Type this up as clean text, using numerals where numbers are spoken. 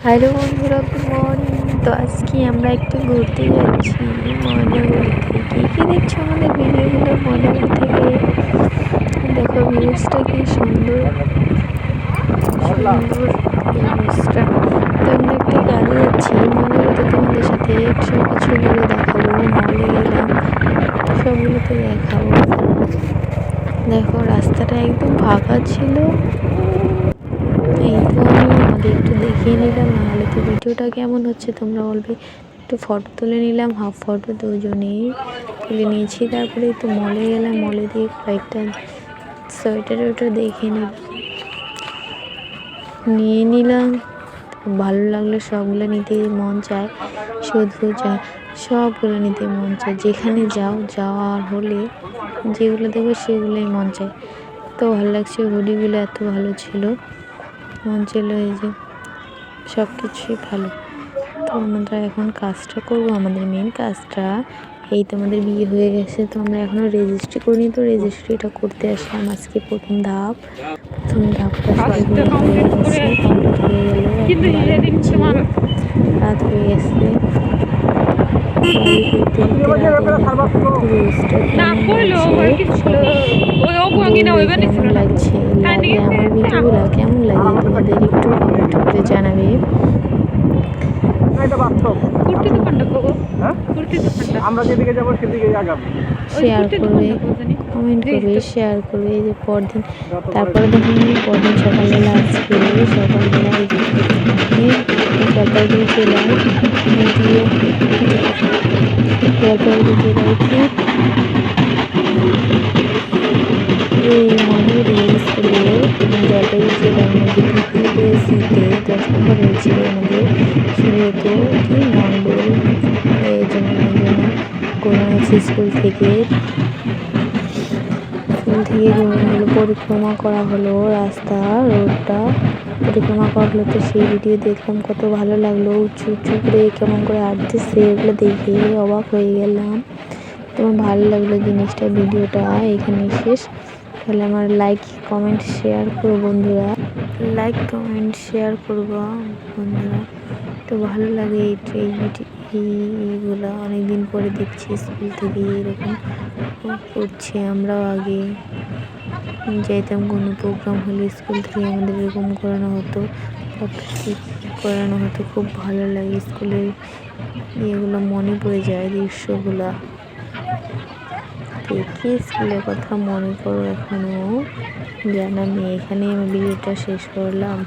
Hello বন্ধুরা, good morning. তো আজকে আমরা একটু ঘুরতে যাচ্ছি ময়নাগুড়ি থেকে। কি দেখছো আমাদের ভিডিওগুলো ময়নাগুড়ি থেকে? দেখো ভিউজটা কি সুন্দর সুন্দর ভিউজটা। তো আমরা একটা গাড়ি যাচ্ছি ময়নাগুড়িতে, তোমাদের সাথে সব কিছু ঘুরে দেখাবো। মলে গেলাম, সবগুলোতে দেখাবো। দেখো রাস্তাটা একদম ফাঁকা ছিল। এই তো আমি আগে একটু দেখিয়ে নিলাম, নাহলে তো ভিডিওটা কেমন হচ্ছে তোমরা বলবে। একটু ফটো তুলে নিলাম, হাফ ফটো দুজনেই তুলে নিয়েছি। তারপরে তো মলে গেলাম, মলে দিয়ে কয়েকটা সোয়েটার দেখে নিয়ে নিলাম। ভালো লাগলো, সবগুলো নিতে মন চায়, শুধু সবগুলো নিতে মন চায়। যেখানে যাওয়ার হলে যেগুলো দেখবে সেগুলোই মন চায়। তো ভালো লাগছে, হুডিগুলো এত ভালো ছিল, মন ছিল এই যে সব কিছুই ভালো। তো আমরা এখন কাজটা করবো, আমাদের মেন কাজটা। এই তোমাদের বিয়ে হয়ে গেছে, তো আমরা এখনও রেজিস্ট্রি করিনি। তো রেজিস্ট্রিটা করতে আসলাম আজকে, প্রথম ধাপটা হয়ে গেছে, কমপ্লিট হয়ে গেল। এখন রাত হয়ে গেছে। কেমন লাগছে আমার ভিডিওগুলো কেমন লাগে তোমাদের একটু কমেন্ট করে জানাবে। শেয়ার করবে, কমেন্ট করবে, শেয়ার করবে। এই যে পরদিন, তারপরে দেখুন পরদিন সকালবেলা আজকে সকালবেলা জলপাইগুড়ি জেলায় এই ময়নাগুড়ি স্কুলে জলপাইগুড়ি জেলার মধ্যে পিপিএসসিতে 10 নম্বর হয়েছে আমাদের সুব্রত কি মণ্ডল। এই জন্য স্কুল থেকে পরিক্রমা করা হলো, রাস্তা রোডটা পরিক্রমা করা হলো। তো সেই ভিডিও দেখলাম, কত ভালো লাগলো। উঁচু উঁচু করে কেমন করে হাঁটতেছে, এগুলো দেখে অবাক হয়ে গেলাম। তোমার ভালো লাগলো জিনিসটা। ভিডিওটা এখানে শেষ। তাহলে আমার লাইক কমেন্ট শেয়ার করো বন্ধুরা, লাইক কমেন্ট শেয়ার করবো বন্ধুরা। তো ভালো লাগে এইগুলো অনেকদিন পরে দেখছি স্কুল থেকে এরকম করছে। আমরাও আগে যেতাম, কোনো প্রোগ্রাম হলে স্কুল থেকে আমাদের এরকম করানো হতো, করানো হতো। খুব ভালো লাগে স্কুলের ইয়েগুলো, মনে পড়ে যায় দৃশ্যগুলা দেখে। স্কুলের কথা মনে করো এখনো জানা নেই। এখানে আমি ভিডিওটা শেষ করলাম।